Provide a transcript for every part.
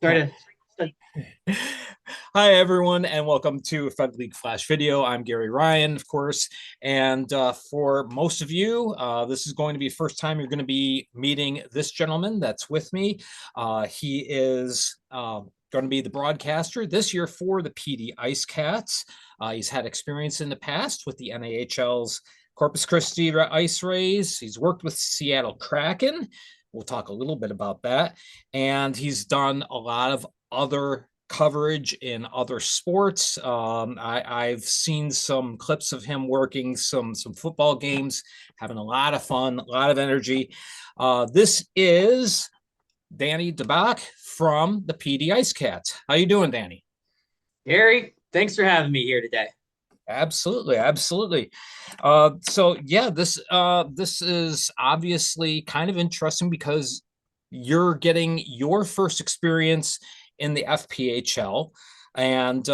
Sorry to. Hi, everyone, and welcome to Fed League Flash Video. I'm Gary Ryan, of course, and for most of you, this is going to be the first time you're going to be meeting this gentleman that's with me. He is going to be the broadcaster this year for the PD IceCats. He's had experience in the past with the NAHL's Corpus Christi Ice Rays. He's worked with Seattle Kraken. We'll talk a little bit about that. And he's done a lot of other coverage in other sports. I've seen some clips of him working some football games, having a lot of fun, a lot of energy. This is Danny DeBock from the PD IceCats. How you doing, Danny? Gary, thanks for having me here today. Absolutely, absolutely. So yeah, this is obviously kind of interesting because you're getting your first experience in the FPHL and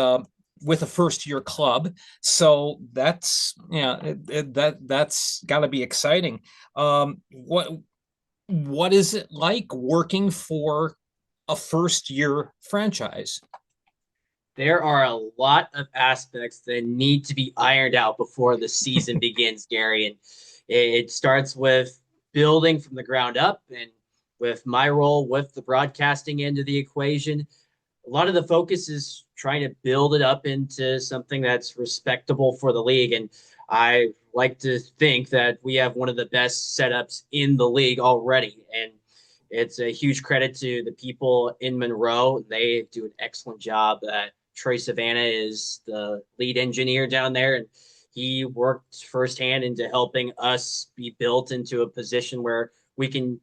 with a first year club. So that's that's got to be exciting. What is it like working for a first year franchise? There are a lot of aspects that need to be ironed out before the season begins, Gary. And it starts with building from the ground up. And with my role with the broadcasting end of the equation, a lot of the focus is trying to build it up into something that's respectable for the league. And I like to think that we have one of the best setups in the league already. And it's a huge credit to the people in Monroe. They do an excellent job. Trey Savannah is the lead engineer down there, and he worked firsthand into helping us be built into a position where we can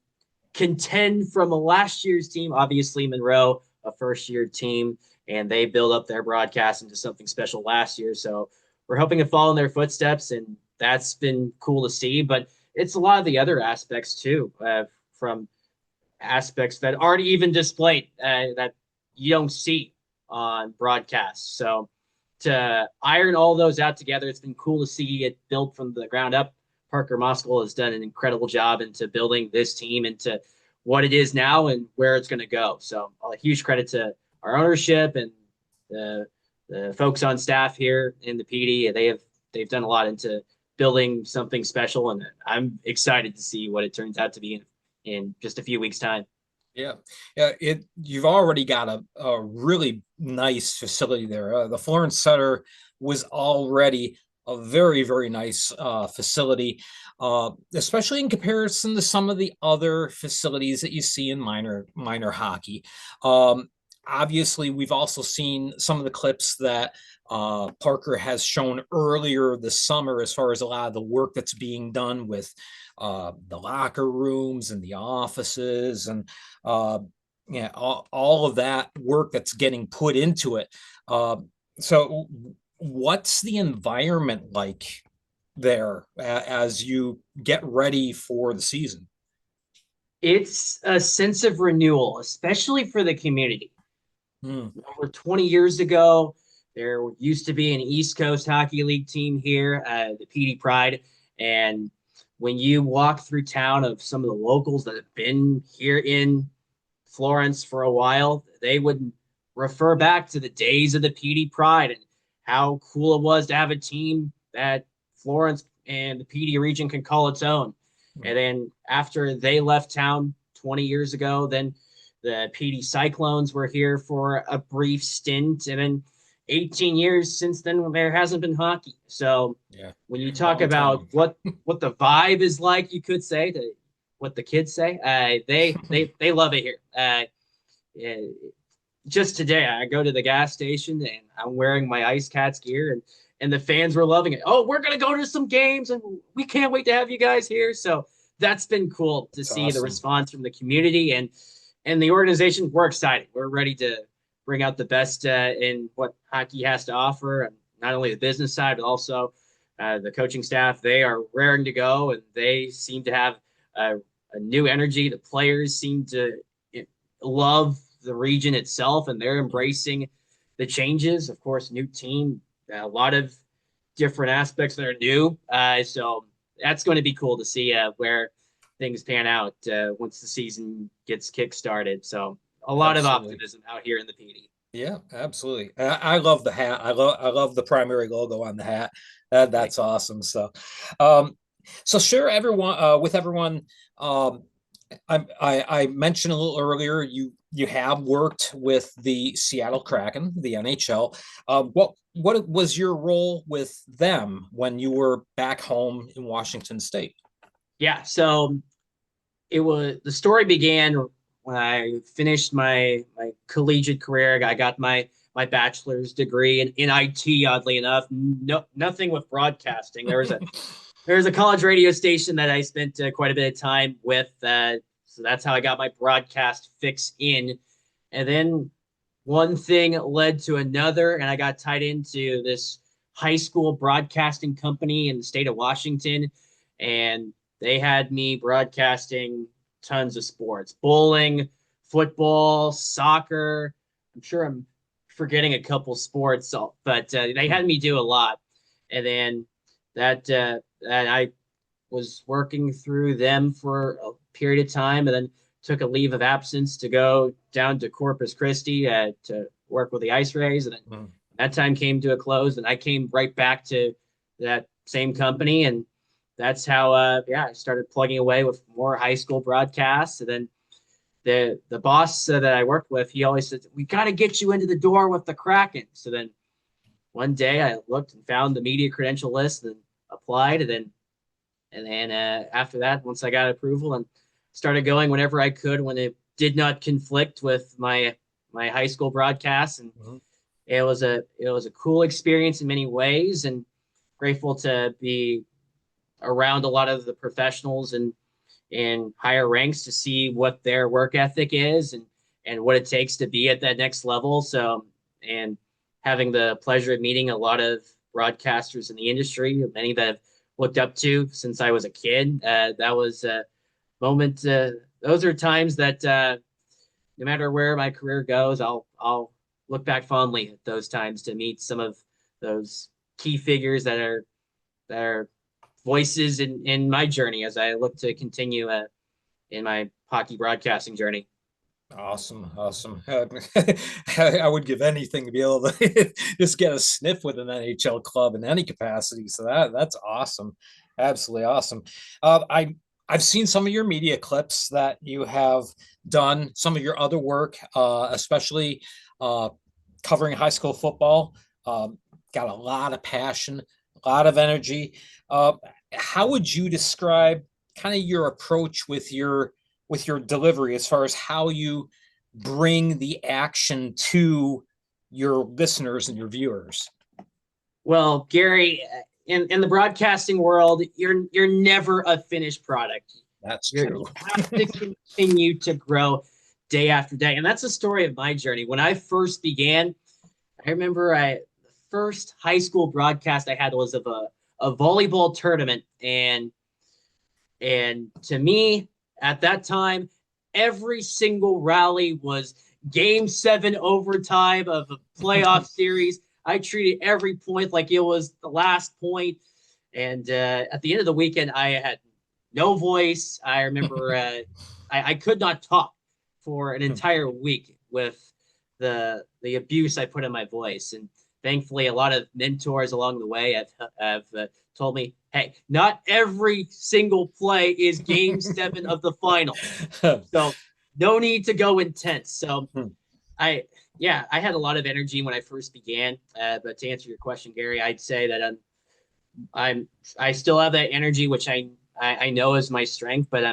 contend from a last year's team. Obviously, Monroe, a first year team, and they build up their broadcast into something special last year. So we're hoping to follow in their footsteps, and that's been cool to see. But it's a lot of the other aspects too, from aspects that aren't even displayed that you don't see on broadcast. So to iron all those out together, it's been cool to see it built from the ground up. Parker Moskal has done an incredible job into building this team into what it is now and where it's going to go. So a huge credit to our ownership and the folks on staff here in the PD. They've done a lot into building something special, and I'm excited to see what it turns out to be in just a few weeks' time. Yeah, yeah. You've already got a really nice facility there. The Florence Center was already a very nice facility, especially in comparison to some of the other facilities that you see in minor hockey. Obviously, we've also seen some of the clips that Parker has shown earlier this summer as far as a lot of the work that's being done with the locker rooms and the offices and yeah, all of that work that's getting put into it. So what's the environment like there as you get ready for the season? It's a sense of renewal, especially for the community. Hmm. Over 20 years ago, there used to be an East Coast Hockey League team here, the PD Pride. And when you walk through town of some of the locals that have been here in Florence for a while, they would refer back to the days of the PD Pride and how cool it was to have a team that Florence and the PD region can call its own. And then after they left town 20 years ago, then the PD Cyclones were here for a brief stint. And then 18 years since then, there hasn't been hockey. So Yeah, when you talk long about time. what the vibe is like, you could say to what the kids say, they love it here. Just today, I go to the gas station and I'm wearing my IceCats gear, and the fans were loving it. Oh, we're gonna go to some games, and we can't wait to have you guys here. So that's been cool to It's see the awesome. response from the community and the organization. We're excited. We're ready to bring out the best in what hockey has to offer, and not only the business side, but also the coaching staff. They are raring to go, and they seem to have a new energy. The players seem to love the region itself, and they're embracing the changes. Of course, new team, a lot of different aspects that are new. So that's going to be cool to see where things pan out once the season gets kick started. So a lot of Absolutely. optimism out here in the PD. Yeah, absolutely. I love the hat. I love the primary logo on the hat. That's Thanks. awesome. Um, so share everyone with everyone. Um, I mentioned a little earlier you have worked with the Seattle Kraken, the NHL. What was your role with them when you were back home in Washington State? Yeah, so it was the story began when I finished my collegiate career. I got my bachelor's degree in IT. Oddly enough, nothing with broadcasting. There was a college radio station that I spent quite a bit of time with. So that's how I got my broadcast fix in. And then one thing led to another, and I got tied into this high school broadcasting company in the state of Washington. And they had me broadcasting tons of sports: bowling, football, soccer. I'm sure I'm forgetting a couple sports, but they had me do a lot. And then that I was working through them for a period of time, and then took a leave of absence to go down to Corpus Christi to work with the Ice Rays. And then Mm. that time came to a close, and I came right back to that same company. And that's how, I started plugging away with more high school broadcasts. And then the boss that I worked with, he always said, "We got to get you into the door with the Kraken." So then one day I looked and found the media credential list and applied. And then after that, once I got approval and started going whenever I could when it did not conflict with my high school broadcasts. And Mhm. it was a cool experience in many ways, and grateful to be around a lot of the professionals and in higher ranks to see what their work ethic is and what it takes to be at that next level. So, and having the pleasure of meeting a lot of broadcasters in the industry, many that I've looked up to since I was a kid. That was a moment. Those are times that no matter where my career goes, I'll look back fondly at those times to meet some of those key figures that are voices in my journey as I look to continue in my hockey broadcasting journey. Awesome, awesome. I would give anything to be able to just get a sniff with an NHL club in any capacity. So that's awesome, absolutely awesome. I've seen some of your media clips that you have done, some of your other work, especially uh, covering high school football. Got a lot of passion, a lot of energy. Uh, how would you describe kind of your approach with your delivery as far as how you bring the action to your listeners and your viewers? Well, Gary, in the broadcasting world, you're never a finished product. That's You true. have to continue to grow day after day, and that's the story of my journey. When I first began, I remember the first high school broadcast I had was of a volleyball tournament, and to me at that time, every single rally was game seven overtime of a playoff series. I treated every point like it was the last point. And at the end of the weekend, I had no voice. I remember I could not talk for an entire week with the abuse I put in my voice. And thankfully, a lot of mentors along the way have told me, "Hey, not every single play is game seven of the final, so no need to go intense." So I yeah, I had a lot of energy when I first began. But to answer your question, Gary, I'd say that I'm I still have that energy, which I know is my strength, but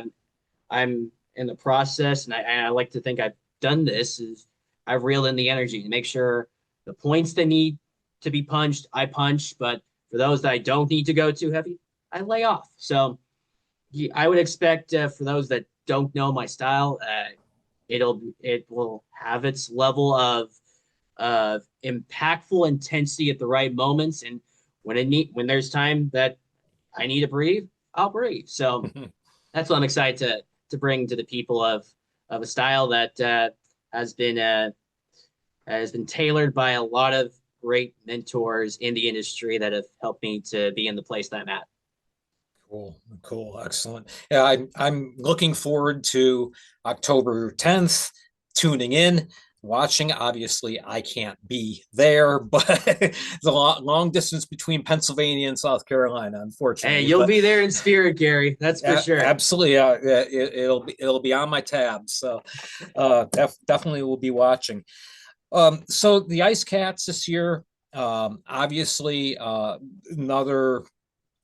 I'm in the process, and I like to think I've done this. Is I've reeled in the energy to make sure the points that need to be punched, I punch, but for those that I don't need to go too heavy, I lay off. So I would expect for those that don't know my style, it will have its level of impactful intensity at the right moments, and when there's time that I need to breathe, I'll breathe. So that's what I'm excited to bring to the people of a style that has been uh, has been tailored by a lot of great mentors in the industry that have helped me to be in the place that I'm at. Cool, cool, excellent. Yeah, I'm looking forward to October 10th. tuning in, watching. Obviously, I can't be there, but there's a long distance between Pennsylvania and South Carolina, Hey, unfortunately. you'll But be there in spirit, Gary. That's for sure. absolutely, it'll be on my tab. So definitely will be watching. So the IceCats this year, obviously, another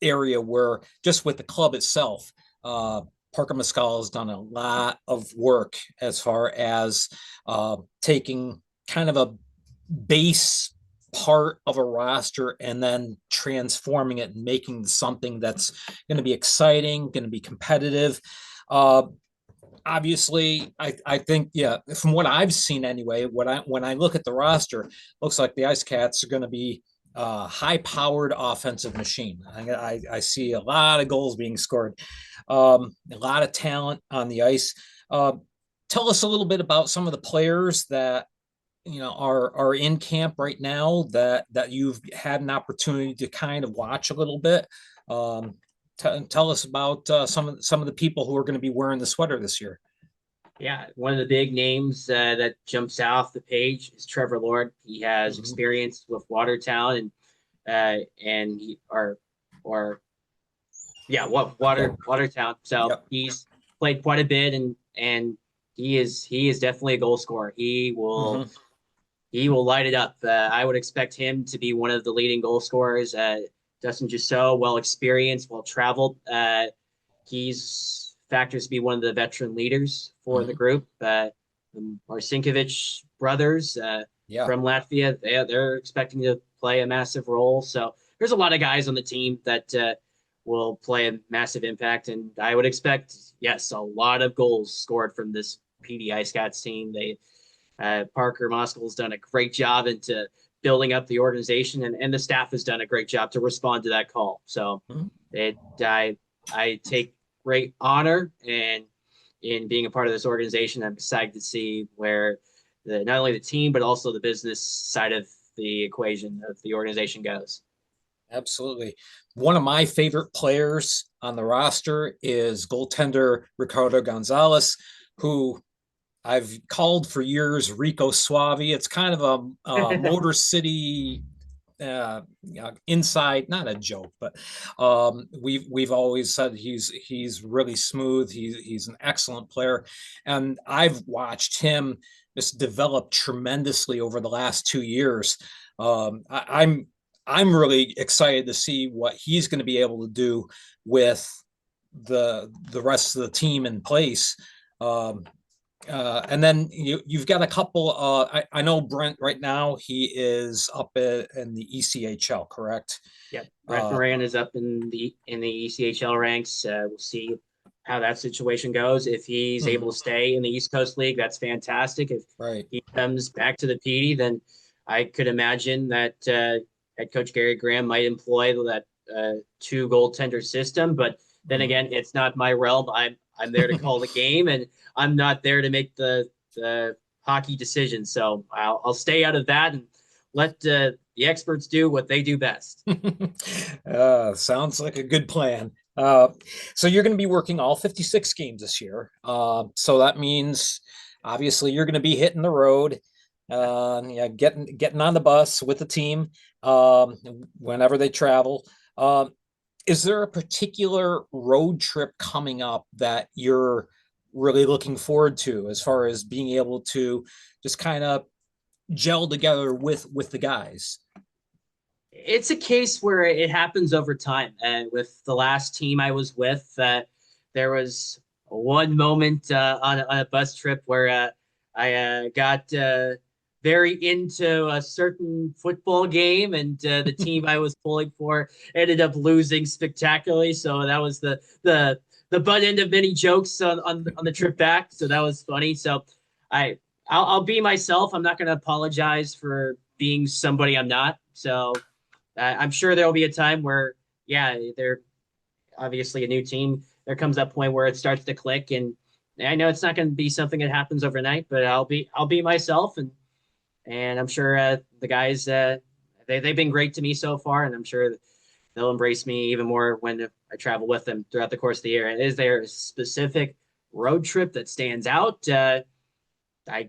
area where just with the club itself, Parker Mescal has done a lot of work as far as taking kind of a base part of a roster and then transforming it and making something that's going to be exciting, going to be competitive. Uh, Obviously, I think, yeah, from what I've seen anyway, when I look at the roster, looks like the IceCats are going to be a high-powered offensive machine. I see a lot of goals being scored, a lot of talent on the ice. Uh, Tell us a little bit about some of the players that are in camp right now that you've had an opportunity to kind of watch a little bit. Um, Tell us about some of the people who are going to be wearing the sweater this year. Yeah, one of the big names that jumps off the page is Trevor Lord. He has Mhm. experience with Watertown and he or yeah, what Watertown. So Yep. he's played quite a bit and he is definitely a goal scorer. Hmm. He will light it up. I would expect him to be one of the leading goal scorers. Dustin Gisso, well experienced, well traveled. He's factors to be one of the veteran leaders for the Hmm. group. The Marcinkovic brothers Yeah, from Latvia, they're expecting to play a massive role. So there's a lot of guys on the team that will play a massive impact. And I would expect, yes, a lot of goals scored from this PD IceCats team. Parker Moskal has done a great job into building up the organization, and the staff has done a great job to respond to that call. So mhm. it I take great honor and in being a part of this organization. I'm excited to see where not only the team but also the business side of the equation of the organization goes. Absolutely. One of my favorite players on the roster is goaltender Ricardo Gonzalez, who I've called for years Rico Suave. It's kind of a Motor City inside, not a joke, but we've always said he's really smooth. He's an excellent player, and I've watched him just develop tremendously over the last 2 years. I'm really excited to see what he's going to be able to do with the rest of the team in place. Um, and then you've got a couple. I know Brent right now. He is up in the ECHL, correct? Yep, Brett Uh, Moran is up in the ECHL ranks. We'll see how that situation goes. If he's able mhm. to stay in the East Coast League, that's fantastic. If Right. he comes back to the PD, then I could imagine that head coach Gary Graham might employ that two goaltender system. But then Mhm. again, it's not my realm. I'm there to call the game, and I'm not there to make the hockey decisions. So I'll stay out of that and let the experts do what they do best. Sounds like a good plan. So you're going to be working all 56 games this year. So that means obviously you're going to be hitting the road, yeah, getting on the bus with the team um, whenever they travel. Is there a particular road trip coming up that you're really looking forward to as far as being able to just kind of gel together with the guys? It's a case where it happens over time. And with the last team I was with, there was one moment on a bus trip where I got very into a certain football game, and the team I was pulling for ended up losing spectacularly. So that was the butt end of many jokes on the trip back. So that was funny. So I I'll be myself. I'm not going to apologize for being somebody I'm not. So I'm sure there'll be a time where, yeah, they're obviously a new team. There comes that point where it starts to click, and I know it's not going to be something that happens overnight, but I'll be myself, and I'm sure the guys they've been great to me so far, and I'm sure they'll embrace me even more when I travel with them throughout the course of the year. Is there a specific road trip that stands out? I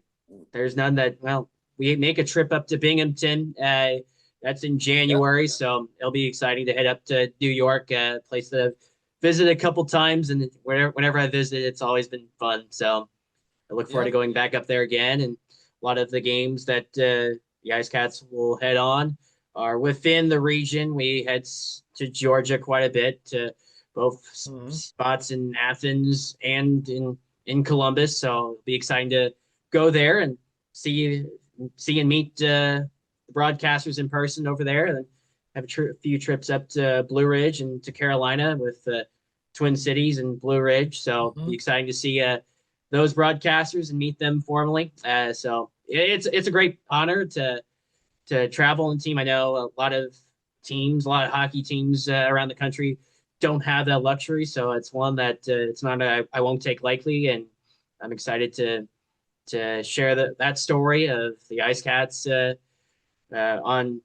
there's none that, well, we make a trip up to Binghamton. That's in Yep. January, so it'll be exciting to head up to New York, a place that I've visited a couple times, and whenever I visit, it's always been fun. So I look forward to Yep. going back up there again. And a lot of the games that the IceCats will head on are within the region. We head to Georgia quite a bit, to both Mhm. spots in Athens and in Columbus. So it'll be exciting to go there and see and meet the broadcasters in person over there. And then have a few trips up to Blue Ridge and to Carolina with Twin Cities and Blue Ridge. So it'll be Mhm. exciting to see those broadcasters and meet them formally. So it's a great honor to travel and team. I know a lot of teams, a lot of hockey teams around the country don't have that luxury. So it's one that it's not I won't take lightly, and I'm excited to share that story of the IceCats on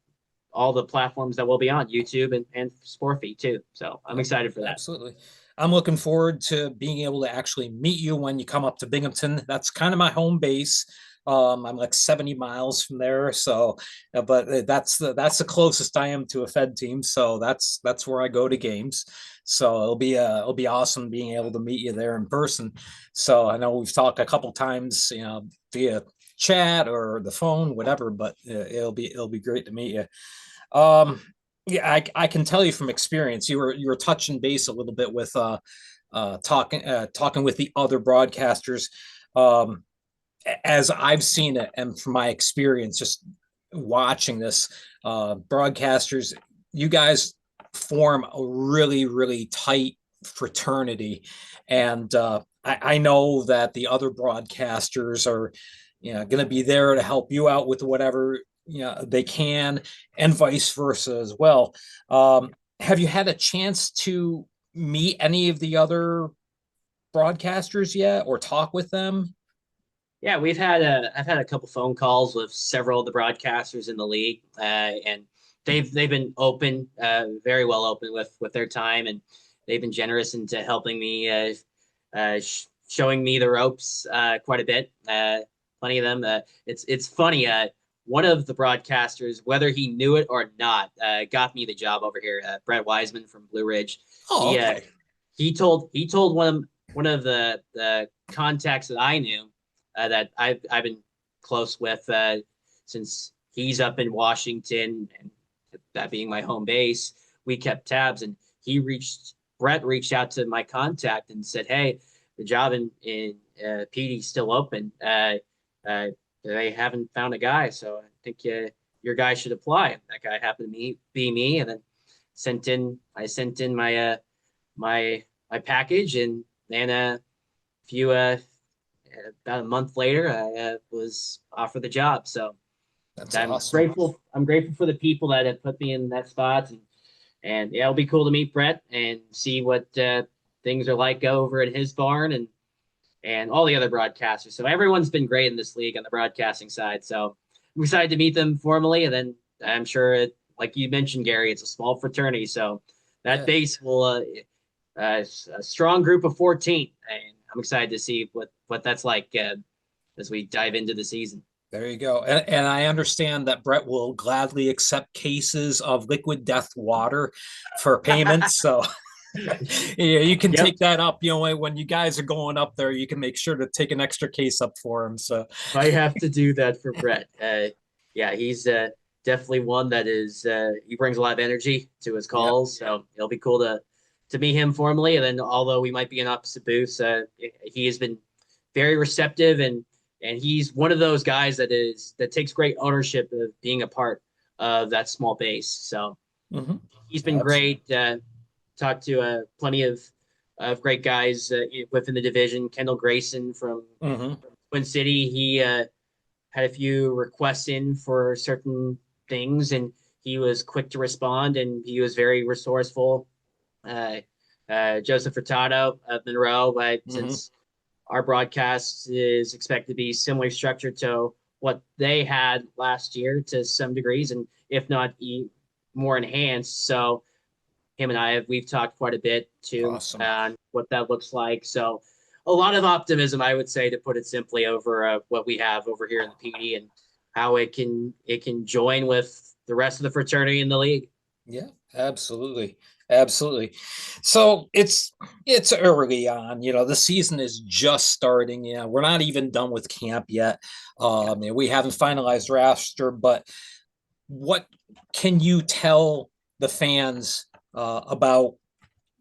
all the platforms that will be on YouTube and Sportfeed too. So I'm Yep, excited for that. absolutely. I'm looking forward to being able to actually meet you when you come up to Binghamton. That's kind of my home base. I'm like 70 miles from there, so but that's the closest I am to a Fed team. So that's where I go to games. So it'll be awesome being able to meet you there in person. So I know we've talked a couple times, via chat or the phone, whatever. But it'll be great to meet you. Um, yeah, I can tell you from experience. You were touching base a little bit with talking with the other broadcasters. Um, as I've seen it, and from my experience, just watching this, broadcasters, you guys form a really tight fraternity, and I know that the other broadcasters are, going to be there to help you out with whatever they can, and vice versa as well. Have you had a chance to meet any of the other broadcasters yet, or talk with them? Yeah, I've had a couple phone calls with several of the broadcasters in the league, and they've been open, very well open with their time, and they've been generous into helping me, showing me the ropes quite a bit. Plenty of them. It's funny. One of the broadcasters, whether he knew it or not, got me the job over here. Brett Wiseman from Blue Ridge. Oh, He okay. he told one of the contacts that I knew that I've been close with since he's up in Washington, and that being my home base, we kept tabs. And Brett reached out to my contact and said, "Hey, the job in PD's still open. Uh, they haven't found a guy, so I think your guy should apply." That guy happened to be me, and then I sent in my my package, and then a few about a month later, I was offered the job. So That's awesome. I'm grateful for the people that have put me in that spot, and yeah, it'll be cool to meet Brett and see what things are like over at his barn, and all the other broadcasters. So everyone's been great in this league on the broadcasting side. So I'm excited to meet them formally, and then I'm sure like you mentioned, Gary, it's a small fraternity, so that Yeah. base will a strong group of 14, and I'm excited to see what that's like as we dive into the season. There you go. And I understand that Brett will gladly accept cases of liquid death water for payments. So yeah, you can Yep, take that up. When you guys are going up there, you can make sure to take an extra case up for him. So I have to do that for Brett. Yeah, he's definitely one that is he brings a lot of energy to his yeah, calls. So it'll be cool to meet him formally. And then although we might be in opposite booths, he has been very receptive, and he's one of those guys that takes great ownership of being a part of that small base. So hmm, he's been absolutely. great. Talked to plenty of great guys within the division. Kendall Grayson Hmm. from Twin City. He had a few requests in for certain things, and he was quick to respond, and he was very resourceful. Uh, Joseph Furtado of Monroe, Hmm. since our broadcast is expected to be similar structured to what they had last year to some degrees, and if not more enhanced. So him and we've talked quite a bit too Awesome. on what that looks like. So a lot of optimism, I would say, to put it simply, over what we have over here in the PD and how it can join with the rest of the fraternity in the league. Yeah, absolutely. Absolutely. So it's early on, the season is just starting. We're not even done with camp yet. Yeah. We haven't finalized roster, but what can you tell the fans about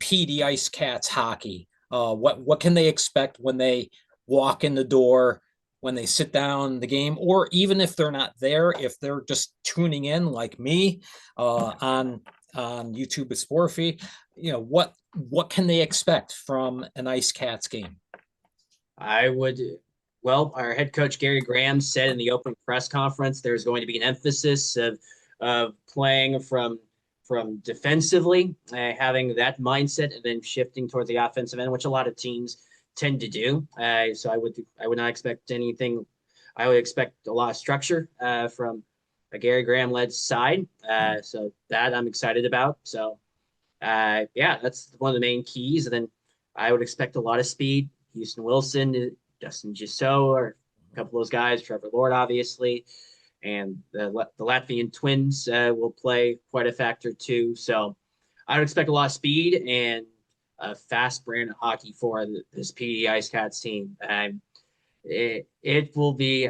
PD Ice Cats hockey? What can they expect when they walk in the door, when they sit down the game, or even if they're not there, if they're just tuning in like me on YouTube with Sportfy, what can they expect from an Ice Cats game? I would, well, our head coach Gary Graham said in the open press conference there's going to be an emphasis of playing from defensively, having that mindset, and then shifting towards the offensive end, which a lot of teams tend to do. So I would not expect anything. I would expect a lot of structure from a Gary Graham led side. So that I'm excited about. So yeah, that's one of the main keys. And then I would expect a lot of speed. Houston Wilson, Justin Gisso, or a couple of those guys, Trevor Lord, obviously, and the Latvian twins will play quite a factor too. So I would expect a lot of speed and a fast brand of hockey for this PD Ice Cats team. It will be.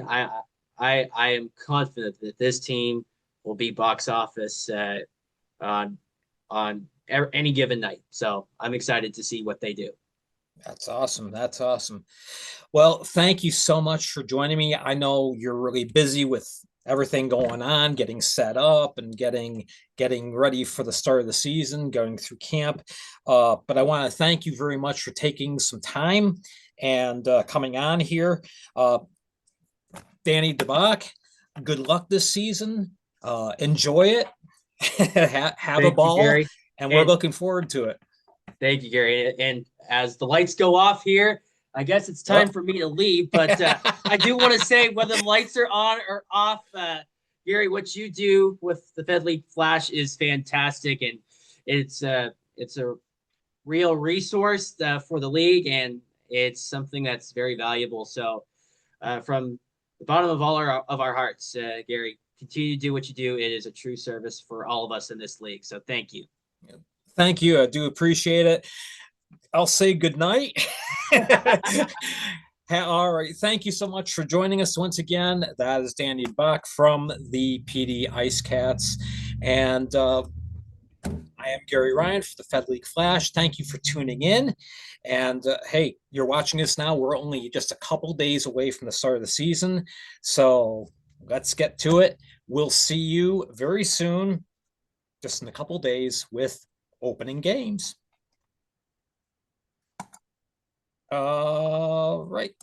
I am confident that this team will be box office on on any given night. So I'm excited to see what they do. That's awesome. That's awesome. Well, thank you so much for joining me. I know you're really busy with everything going on, getting set up and getting ready for the start of the season, going through camp. But I want to thank you very much for taking some time and coming on here. Danny DeBock, good luck this season. Enjoy it. Have a Thank you, ball, Gary. and we're And looking forward to it. thank you, Gary. And as the lights go off here, I guess it's time for me to leave. But I do want to say, whether the lights are on or off, Gary, what you do with the Fed League Flash is fantastic, and it's a real resource for the league, and it's something that's very valuable. So, from the bottom of our hearts, Gary, continue to do what you do. It is a true service for all of us in this league. So, thank you. Thank you. I do appreciate it. I'll say good night. All right. Thank you so much for joining us once again. That is Danny Buck from the PD Ice Cats. And I am Gary Ryan for the Fed League Flash. Thank you for tuning in. And hey, you're watching this now. We're only just a couple days away from the start of the season. So let's get to it. We'll see you very soon, just in a couple days, with opening games. Right.